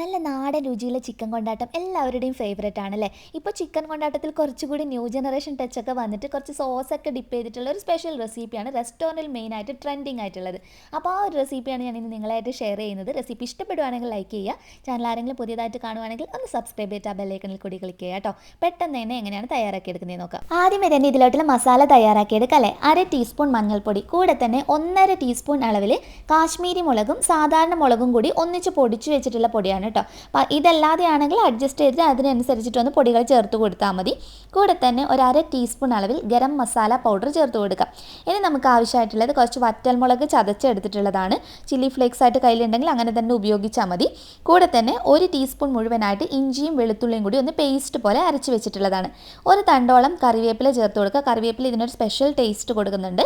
നല്ല നാടൻ രുചിയുള്ള ചിക്കൻ കൊണ്ടാട്ടം എല്ലാവരുടെയും ഫേവറേറ്റ് ആണല്ലേ. ഇപ്പോൾ ചിക്കൻ കൊണ്ടാട്ടത്തിൽ കുറച്ചുകൂടി ന്യൂ ജനറേഷൻ ടച്ചൊക്കെ വന്നിട്ട് കുറച്ച് സോസൊക്കെ ഡിപ്പ് ചെയ്തിട്ടുള്ള ഒരു സ്പെഷ്യൽ റെസിപ്പിയാണ് റെസ്റ്റോറൻറ്റിൽ മെയിനായിട്ട് ട്രെൻഡിങ് ആയിട്ടുള്ളത്. അപ്പോൾ ആ ഒരു റെസിപ്പിയാണ് ഞാൻ ഇന്ന് നിങ്ങളായിട്ട് ഷെയർ ചെയ്യുന്നത്. റെസിപ്പി ഇഷ്ടപ്പെടുവാണെങ്കിൽ ലൈക്ക് ചെയ്യുക. ചാനൽ ആരെങ്കിലും പുതിയതായിട്ട് കാണുവാണെങ്കിൽ ഒന്ന് സബ്സ്ക്രൈബ് ചെയ്തിട്ട് ആ ബെല്ലൈക്കണിൽ കൂടി ക്ലിക്ക് ചെയ്യുക കേട്ടോ. പെട്ടെന്ന് തന്നെ എങ്ങനെയാണ് തയ്യാറാക്കിയെടുക്കുന്നത് നോക്കാം. ആദ്യമേ തന്നെ ഇതിലോട്ടുള്ള മസാല തയ്യാറാക്കിയെടുക്കാം അല്ലേ. 1/2 ടീസ്പൂൺ മഞ്ഞൾപ്പൊടി, കൂടെ തന്നെ 1/2 ടീസ്പൂൺ അളവിൽ കാശ്മീരി മുളകും സാധാരണ മുളകും കൂടി ഒന്നിച്ച് പൊടിച്ചു വെച്ചിട്ടുള്ള പൊടിയാണ് കേട്ടോ. അപ്പോൾ ഇതല്ലാതെയാണെങ്കിൽ അഡ്ജസ്റ്റ് ചെയ്തിട്ട് അതിനനുസരിച്ചിട്ടൊന്ന് പൊടികൾ ചേർത്ത് കൊടുത്താൽ മതി. കൂടെ തന്നെ 1/2 ടീസ്പൂൺ അളവിൽ ഗരം മസാല പൗഡർ ചേർത്ത് കൊടുക്കാം. ഇനി നമുക്ക് ആവശ്യമായിട്ടുള്ളത് കുറച്ച് വറ്റൽമുളക് ചതച്ചെടുത്തിട്ടുള്ളതാണ്. ചില്ലി ഫ്ലേക്സ് ആയിട്ട് കയ്യിലുണ്ടെങ്കിൽ അങ്ങനെ തന്നെ ഉപയോഗിച്ചാൽ മതി. കൂടെ തന്നെ 1 ടീസ്പൂൺ മുഴുവനായിട്ട് ഇഞ്ചിയും വെളുത്തുള്ളിയും കൂടി ഒന്ന് പേസ്റ്റ് പോലെ അരച്ച് വെച്ചിട്ടുള്ളതാണ്. ഒരു തണ്ടോളം കറിവേപ്പില ചേർത്ത് കൊടുക്കുക. കറിവേപ്പില ഇതിനൊരു സ്പെഷ്യൽ ടേസ്റ്റ് കൊടുക്കുന്നുണ്ട്.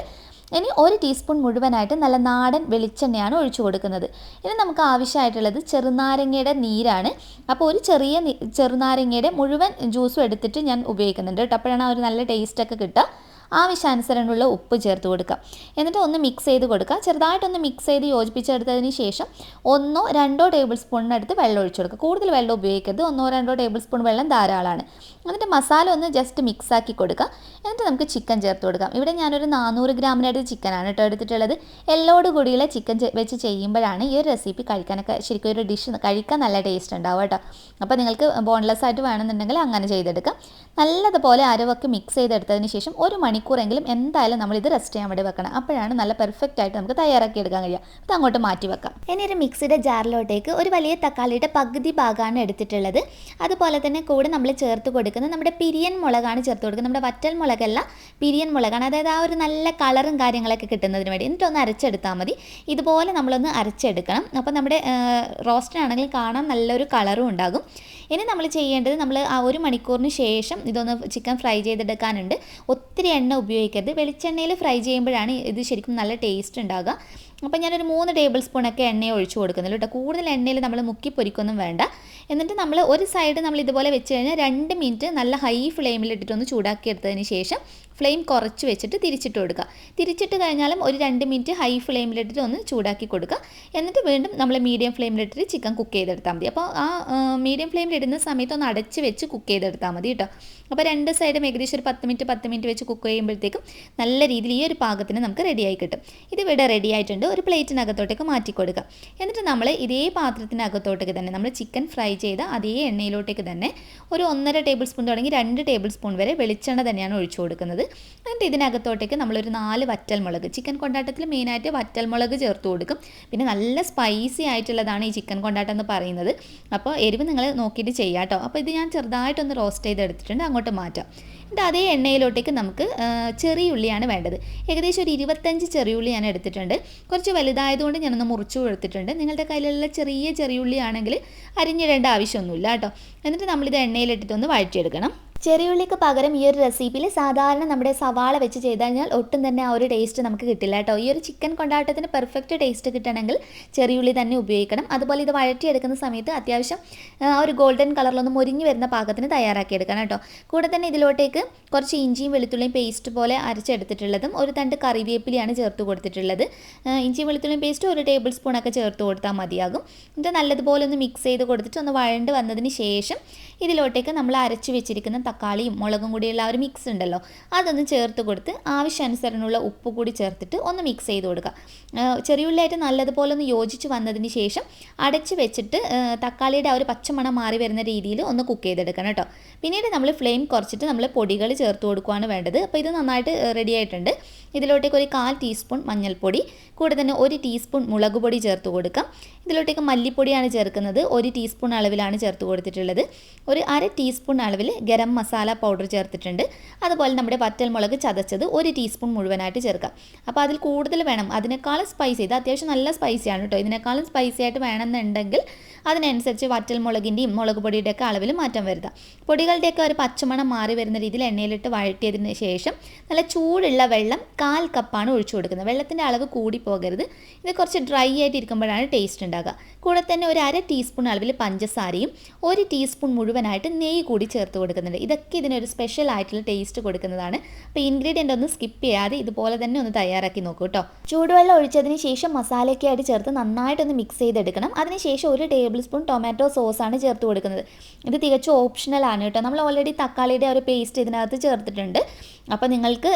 ഇനി 1 ടീസ്പൂൺ മുഴുവനായിട്ട് നല്ല നാടൻ വെളിച്ചെണ്ണയാണ് ഒഴിച്ചു കൊടുക്കുന്നത്. ഇനി നമുക്ക് ആവശ്യമായിട്ടുള്ളത് ചെറുനാരങ്ങയുടെ നീരാണ്. അപ്പോൾ ഒരു ചെറിയ ചെറുനാരങ്ങയുടെ മുഴുവൻ ജ്യൂസും എടുത്തിട്ട് ഞാൻ ഉപയോഗിക്കുന്നുണ്ട് കേട്ടോ. അപ്പോഴാണ് ആ ഒരു നല്ല ടേസ്റ്റൊക്കെ കിട്ടുക. ആവശ്യാനുസരണമുള്ള ഉപ്പ് ചേർത്ത് കൊടുക്കുക. എന്നിട്ട് ഒന്ന് മിക്സ് ചെയ്ത് കൊടുക്കുക. ചെറുതായിട്ടൊന്ന് മിക്സ് ചെയ്ത് യോജിപ്പിച്ചെടുത്തതിന് ശേഷം 1-2 ടേബിൾ സ്പൂണിനടുത്ത് വെള്ളം ഒഴിച്ചു കൊടുക്കുക. കൂടുതൽ വെള്ളം ഉപയോഗിക്കരുത്. 1-2 ടേബിൾ സ്പൂൺ വെള്ളം ധാരാളമാണ്. എന്നിട്ട് മസാല ഒന്ന് ജസ്റ്റ് മിക്സ് ആക്കി കൊടുക്കുക. എന്നിട്ട് നമുക്ക് ചിക്കൻ ചേർത്ത് കൊടുക്കാം. ഇവിടെ ഞാനൊരു 400 ഗ്രാമിനടുത്ത് ചിക്കനാണ് കേട്ടോ എടുത്തിട്ടുള്ളത്. എല്ലോട് കൂടിയുള്ള ചിക്കൻ വെച്ച് ചെയ്യുമ്പോഴാണ് ഈ ഒരു റെസിപ്പി കഴിക്കാനൊക്കെ ശരിക്കും ഒരു ഡിഷ് കഴിക്കാൻ നല്ല ടേസ്റ്റ് ഉണ്ടാവും കേട്ടോ. അപ്പോൾ നിങ്ങൾക്ക് ബോൺലെസ് ആയിട്ട് വേണമെന്നുണ്ടെങ്കിൽ അങ്ങനെ ചെയ്തെടുക്കാം. നല്ലതുപോലെ അരവൊക്കെ മിക്സ് ചെയ്തെടുത്തതിന് ശേഷം 1 മണിക്കൂറെങ്കിലും എന്തായാലും നമ്മളിത് റെസ്റ്റ് ചെയ്യാൻ വേണ്ടി വെക്കണം. അപ്പോഴാണ് നല്ല പെർഫെക്റ്റ് ആയിട്ട് നമുക്ക് തയ്യാറാക്കി എടുക്കാൻ കഴിയുക. അത് അങ്ങോട്ട് മാറ്റി വെക്കാം. ഇനി ഒരു മിക്സിയുടെ ജാറിലോട്ടേക്ക് ഒരു വലിയ തക്കാളിയുടെ പകുതി ഭാഗമാണ് എടുത്തിട്ടുള്ളത്. അതുപോലെ തന്നെ കൂടെ നമ്മൾ ചേർത്ത് കൊടുക്കുന്നത് നമ്മുടെ പിരിയൻ മുളകാണ് ചേർത്ത് കൊടുക്കുന്നത്. നമ്മുടെ വറ്റൽ മുളകല്ല, പിരിയൻ മുളകാണ്. അതായത് ആ ഒരു നല്ല കളറും കാര്യങ്ങളൊക്കെ കിട്ടുന്നതിന് വേണ്ടി. എന്നിട്ടൊന്ന് അരച്ചെടുത്താൽ മതി. ഇതുപോലെ നമ്മളൊന്ന് അരച്ചെടുക്കണം. അപ്പോൾ നമ്മുടെ റോസ്റ്റിനാണെങ്കിൽ കാണാൻ നല്ലൊരു കളറും ഉണ്ടാകും. ഇനി നമ്മൾ ചെയ്യേണ്ടത്, നമ്മൾ ആ 1 മണിക്കൂറിന് ശേഷം ഇതൊന്ന് ചിക്കൻ ഫ്രൈ ചെയ്തെടുക്കാനുണ്ട്. ഒത്തിരി എണ്ണ ഉപയോഗിക്കരുത്. വെളിച്ചെണ്ണയിൽ ഫ്രൈ ചെയ്യുമ്പോഴാണ് ഇത് ശരിക്കും നല്ല ടേസ്റ്റ് ഉണ്ടാകുക. അപ്പോൾ ഞാനൊരു 3 ടേബിൾ സ്പൂണൊക്കെ എണ്ണ ഒഴിച്ചു കൊടുക്കുന്നുള്ളൂ കേട്ടോ. കൂടുതൽ എണ്ണയിൽ നമ്മൾ മുക്കി പൊരിക്കൊന്നും വേണ്ട. എന്നിട്ട് നമ്മൾ ഒരു സൈഡ് നമ്മൾ ഇതുപോലെ വെച്ച് കഴിഞ്ഞാൽ 2 മിനിറ്റ് നല്ല ഹൈ ഫ്ലെയിമിലിട്ടിട്ടൊന്ന് ചൂടാക്കി എടുത്തതിന് ശേഷം ഫ്ലെയിം കുറച്ച് വെച്ചിട്ട് തിരിച്ചിട്ട് കൊടുക്കുക. തിരിച്ചിട്ട് കഴിഞ്ഞാലും ഒരു 2 മിനിറ്റ് ഹൈ ഫ്ലെയിമിലിട്ടിട്ട് ഒന്ന് ചൂടാക്കി കൊടുക്കുക. എന്നിട്ട് വീണ്ടും നമ്മൾ മീഡിയം ഫ്ലെയിമിലിട്ടിട്ട് ചിക്കൻ കുക്ക് ചെയ്തെടുത്താൽ മതി. അപ്പോൾ ആ മീഡിയം ഫ്ലെയിമിലിടുന്ന സമയത്ത് ഒന്ന് അടച്ച് വെച്ച് കുക്ക് ചെയ്തെടുത്താൽ മതി കേട്ടോ. അപ്പോൾ 2 സൈഡും ഏകദേശം ഒരു 10 മിനിറ്റ് വെച്ച് കുക്ക് ചെയ്യുമ്പോഴത്തേക്കും നല്ല രീതിയിൽ ഈ ഒരു പാകത്തിന് നമുക്ക് റെഡിയായി കിട്ടും. ഇത് ഇവിടെ റെഡി ആയിട്ടുണ്ട്. ഒരു പ്ലേറ്റിനകത്തോട്ടേക്ക് മാറ്റി കൊടുക്കുക. എന്നിട്ട് നമ്മൾ ഇതേ പാത്രത്തിനകത്തോട്ടേക്ക് തന്നെ നമ്മൾ ചിക്കൻ ഫ്രൈ ചെയ്ത അതേ എണ്ണയിലോട്ടേക്ക് തന്നെ ഒരു 1.5 ടേബിൾ സ്പൂൺ തുടങ്ങി 2 ടേബിൾ സ്പൂൺ വരെ വെളിച്ചെണ്ണ തന്നെയാണ് ഒഴിച്ചു കൊടുക്കുന്നത്. എന്നിട്ട് ഇതിനകത്തോട്ടേക്ക് നമ്മളൊരു 4 വറ്റൽമുളക്, ചിക്കൻ കൊണ്ടാട്ടത്തിൽ മെയിനായിട്ട് വറ്റൽമുളക് ചേർത്ത് കൊടുക്കും. പിന്നെ നല്ല സ്പൈസി ആയിട്ടുള്ളതാണ് ഈ ചിക്കൻ കൊണ്ടാട്ടം എന്ന് പറയുന്നത്. അപ്പോൾ എരിവ് നിങ്ങൾ നോക്കിയിട്ട് ചെയ്യാം കേട്ടോ. അപ്പോൾ ഇത് ഞാൻ ചെറുതായിട്ടൊന്ന് റോസ്റ്റ് ചെയ്തെടുത്തിട്ടുണ്ട്. അങ്ങോട്ട് മാറ്റാം. എന്നിട്ട് അതേ എണ്ണയിലോട്ടേക്ക് നമുക്ക് ചെറിയുള്ളിയാണ് വേണ്ടത്. ഏകദേശം ഒരു 25 ചെറിയുള്ളി ഞാൻ എടുത്തിട്ടുണ്ട്. കുറച്ച് വലുതായതുകൊണ്ട് ഞാനൊന്ന് മുറിച്ചു കൊടുത്തിട്ടുണ്ട്. നിങ്ങളുടെ കയ്യിലുള്ള ചെറിയുള്ളി ആണെങ്കിൽ അരിഞ്ഞിടേണ്ട ആവശ്യമൊന്നുമില്ല കേട്ടോ. എന്നിട്ട് നമ്മളിത് എണ്ണയിലിട്ടിട്ടൊന്ന് വഴറ്റിയെടുക്കണം. ചെറിയുള്ളിക്ക് പകരം ഈ ഒരു റെസിപ്പിയിൽ സാധാരണ നമ്മുടെ സവാള വെച്ച് ചെയ്ത് കഴിഞ്ഞാൽ ഒട്ടും തന്നെ ആ ഒരു ടേസ്റ്റ് നമുക്ക് കിട്ടില്ല കേട്ടോ. ഈ ഒരു ചിക്കൻ കൊണ്ടാട്ടത്തിന് പെർഫെക്റ്റ് ടേസ്റ്റ് കിട്ടണമെങ്കിൽ ചെറിയുള്ളി തന്നെ ഉപയോഗിക്കണം. അതുപോലെ ഇത് വഴറ്റിയെടുക്കുന്ന സമയത്ത് അത്യാവശ്യം ആ ഒരു ഗോൾഡൻ കളറിലൊന്ന് മുരിഞ്ഞ് വരുന്ന പാകത്തിന് തയ്യാറാക്കിയെടുക്കണം കേട്ടോ. കൂടെ തന്നെ ഇതിലോട്ടേക്ക് കുറച്ച് ഇഞ്ചിയും വെളുത്തുള്ളിയും പേസ്റ്റ് പോലെ അരച്ചെടുത്തിട്ടുള്ളതും ഒരു തണ്ട് കറിവേപ്പിലയാണ് ചേർത്ത് കൊടുത്തിട്ടുള്ളത്. ഇഞ്ചിയും വെളുത്തുള്ളിയും പേസ്റ്റ് 1 ടേബിൾ സ്പൂണൊക്കെ ചേർത്ത് കൊടുത്താൽ മതിയാകും. എന്നിട്ട് നല്ലതുപോലെ ഒന്ന് മിക്സ് ചെയ്ത് കൊടുത്തിട്ട് ഒന്ന് വഴണ്ട് വന്നതിന് ശേഷം ഇതിലോട്ടേക്ക് നമ്മൾ അരച്ച് വെച്ചിരിക്കുന്ന തക്കാളിയും മുളകും കൂടിയുള്ള ആ ഒരു മിക്സ് ഉണ്ടല്ലോ, അതൊന്ന് ചേർത്ത് കൊടുത്ത് ആവശ്യാനുസരണമുള്ള ഉപ്പ് കൂടി ചേർത്തിട്ട് ഒന്ന് മിക്സ് ചെയ്ത് കൊടുക്കുക. ചെറിയുള്ളിയായിട്ട് നല്ലതുപോലെ ഒന്ന് യോജിച്ച് വന്നതിന് ശേഷം അടച്ച് വെച്ചിട്ട് തക്കാളിയുടെ ആ ഒരു പച്ചമണം മാറി വരുന്ന രീതിയിൽ ഒന്ന് കുക്ക് ചെയ്തെടുക്കണം കേട്ടോ. പിന്നീട് നമ്മൾ ഫ്ലെയിം കുറച്ചിട്ട് നമ്മൾ പൊടികൾ ചേർത്ത് കൊടുക്കുകയാണ് വേണ്ടത്. അപ്പോൾ ഇത് നന്നായിട്ട് റെഡി ആയിട്ടുണ്ട്. ഇതിലോട്ടേക്ക് ഒരു 1/4 ടീസ്പൂൺ മഞ്ഞൾപ്പൊടി, കൂടെ തന്നെ 1 ടീസ്പൂൺ മുളക് പൊടി ചേർത്ത് കൊടുക്കാം. ഇതിലോട്ടേക്ക് മല്ലിപ്പൊടിയാണ് ചേർക്കുന്നത്. 1 ടീസ്പൂൺ അളവിലാണ് ചേർത്ത് കൊടുത്തിട്ടുള്ളത്. ഒരു 1/2 ടീസ്പൂൺ അളവിൽ ഗരം മസാല പൗഡർ ചേർത്തിട്ടുണ്ട്. അതുപോലെ നമ്മുടെ വറ്റൽമുളക് ചതച്ചത് 1 ടീസ്പൂൺ മുഴുവനായിട്ട് ചേർക്കാം. അപ്പോൾ അതിൽ കൂടുതൽ വേണം, അതിനേക്കാളും സ്പൈസി, ഇത് അത്യാവശ്യം നല്ല സ്പൈസിയാണ് കേട്ടോ. ഇതിനേക്കാളും സ്പൈസി ആയിട്ട് വേണമെന്നുണ്ടെങ്കിൽ അതിനനുസരിച്ച് വറ്റൽമുളകിൻ്റെയും മുളക് പൊടിയുടെയൊക്കെ അളവിൽ മാറ്റം വരുത്താം. പൊടികളുടെയൊക്കെ ഒരു പച്ചമണം മാറി വരുന്ന രീതിയിൽ എണ്ണയിലിട്ട് വഴറ്റിയതിന് ശേഷം നല്ല ചൂടുള്ള വെള്ളം 1/4 കപ്പാണ് ഒഴിച്ചു കൊടുക്കുന്നത്. വെള്ളത്തിൻ്റെ അളവ് കൂടി പോകരുത്. ഇത് കുറച്ച് ഡ്രൈ ആയിട്ട് ഇരിക്കുമ്പോഴാണ് ടേസ്റ്റ് ഉണ്ടാകുക. കൂടെ തന്നെ ഒരു 1/2 ടീസ്പൂൺ അളവിൽ പഞ്ചസാരയും 1 ടീസ്പൂൺ മുഴുവനായിട്ട് നെയ്യ് കൂടി ചേർത്ത് കൊടുക്കുന്നുണ്ട്. ഇതൊക്കെ ഇതിനൊരു സ്പെഷ്യൽ ആയിട്ടുള്ള ടേസ്റ്റ് കൊടുക്കുന്നതാണ്. അപ്പോൾ ഇൻഗ്രീഡിയൻ്റ് ഒന്ന് സ്കിപ്പ് ചെയ്യാതെ ഇതുപോലെ തന്നെ ഒന്ന് തയ്യാറാക്കി നോക്കൂ കേട്ടോ. ചൂടുവെള്ളം ഒഴിച്ചതിന് ശേഷം മസാലയൊക്കെ ആയിട്ട് ചേർത്ത് നന്നായിട്ടൊന്ന് മിക്സ് ചെയ്തെടുക്കണം. അതിനുശേഷം 1 ടേബിൾ ടേബിൾ സ്പൂൺ ടൊമാറ്റോ സോസാണ് ചേർത്ത് കൊടുക്കുന്നത്. ഇത് തികച്ചും ഓപ്ഷണലാണ് കേട്ടോ. നമ്മൾ ഓൾറെഡി തക്കാളിയുടെ ഒരു പേസ്റ്റ് ഇതിനകത്ത് ചേർത്തിട്ടുണ്ട്. അപ്പോൾ നിങ്ങൾക്ക്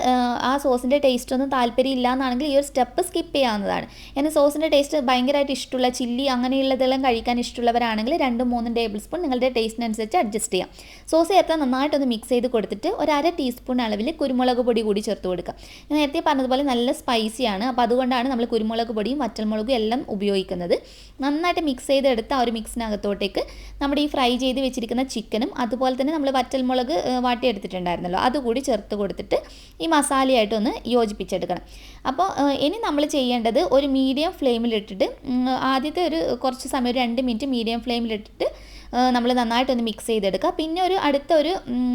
ആ സോസിൻ്റെ ടേസ്റ്റ് ഒന്നും താല്പര്യം ഇല്ല എന്നാണെങ്കിൽ ഈ ഒരു സ്റ്റെപ്പ് സ്കിപ്പ് ചെയ്യാവുന്നതാണ്. ഇനി സോസിൻ്റെ ടേസ്റ്റ് ഭയങ്കരമായിട്ട് ഇഷ്ടമുള്ള ചില്ലി അങ്ങനെയുള്ളതെല്ലാം കഴിക്കാൻ ഇഷ്ടമുള്ളവരാണെങ്കിൽ 2-3 ടേബിൾ സ്പൂൺ നിങ്ങളുടെ ടേസ്റ്റിനനുസരിച്ച് അഡ്ജസ്റ്റ് ചെയ്യാം. സോസ് ചേർത്താൽ നന്നായിട്ടൊന്ന് മിക്സ് ചെയ്ത് കൊടുത്തിട്ട് ഒരു 1/2 ടീസ്പൂൺ അളവിൽ കുരുമുളക് പൊടി കൂടി ചേർത്ത് കൊടുക്കുക. ഞാൻ നേരത്തെ പറഞ്ഞതുപോലെ നല്ല സ്പൈസിയാണ്. അപ്പോൾ അതുകൊണ്ടാണ് നമ്മൾ കുരുമുളക് പൊടിയും വറ്റൽമുളകും എല്ലാം ഉപയോഗിക്കുന്നത്. നന്നായിട്ട് മിക്സ് ചെയ്തെടുത്ത ആ ഒരു മിക്സിനകത്തോട്ടേക്ക് നമ്മുടെ ഈ ഫ്രൈ ചെയ്ത് വെച്ചിരിക്കുന്ന ചിക്കനും അതുപോലെ തന്നെ നമ്മൾ വറ്റൽമുളക് വാട്ടിയെടുത്തിട്ടുണ്ടായിരുന്നല്ലോ അതുകൂടി ചേർത്ത് കൊടുത്തിട്ട് ഈ മസാലയായിട്ടൊന്ന് യോജിപ്പിച്ചെടുക്കണം. അപ്പോൾ ഇനി നമ്മൾ ചെയ്യേണ്ടത് ഒരു മീഡിയം ഫ്ലെയിമിലിട്ടിട്ട് ആദ്യത്തെ ഒരു കുറച്ച് സമയം ഒരു 2 മിനിറ്റ് മീഡിയം ഫ്ലെയിമിലിട്ടിട്ട് നമ്മൾ നന്നായിട്ടൊന്ന് മിക്സ് ചെയ്തെടുക്കുക. പിന്നെ അടുത്ത ഒരു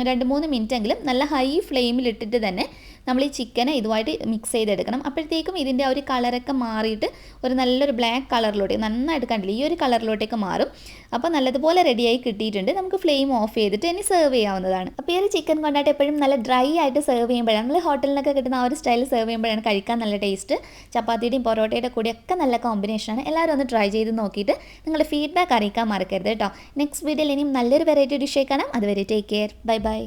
2-3 മിനിറ്റെങ്കിലും നല്ല ഹൈ ഫ്ലെയിമിലിട്ടിട്ട് തന്നെ നമ്മൾ ഈ ചിക്കനെ ഇതുമായിട്ട് മിക്സ് ചെയ്തെടുക്കണം. അപ്പോഴത്തേക്കും ഇതിൻ്റെ ആ ഒരു കളറൊക്കെ മാറിയിട്ട് ഒരു നല്ലൊരു ബ്ലാക്ക് കളറിലോട്ടേക്ക് നന്നായിട്ട് കണ്ടില്ല ഈ ഒരു കളറിലോട്ടേക്ക് മാറും. അപ്പോൾ നല്ലതുപോലെ റെഡിയായി കിട്ടിയിട്ടുണ്ട്. നമുക്ക് ഫ്ലെയിം ഓഫ് ചെയ്തിട്ട് ഇനി സെർവ് ചെയ്യാവുന്നതാണ്. അപ്പോൾ ഈ ഒരു ചിക്കൻ കൊണ്ടാട്ടം എപ്പോഴും നല്ല ഡ്രൈ ആയിട്ട് സെർവ് ചെയ്യുമ്പോഴാണ് നമ്മൾ ഹോട്ടലിനൊക്കെ കിട്ടുന്ന ആ ഒരു സ്റ്റൈൽ സെർവ് ചെയ്യുമ്പോഴാണ് കഴിക്കാൻ നല്ല ടേസ്റ്റ്. ചപ്പാത്തിയുടെയും പൊറോട്ടയുടെ കൂടെയൊക്കെ നല്ല കോമ്പിനേഷനാണ്. എല്ലാവരും ഒന്ന് ട്രൈ ചെയ്ത് നോക്കിയിട്ട് നിങ്ങളുടെ ഫീഡ്ബാക്ക് അറിയിക്കാൻ മറക്കരുത് കേട്ടോ. നെക്സ്റ്റ് വീഡിയോയിൽ ഇനിയും നല്ലൊരു വെറൈറ്റി ഡിഷ് കാണാം. അതുവരെ ടേക്ക് കെയർ. Bye bye.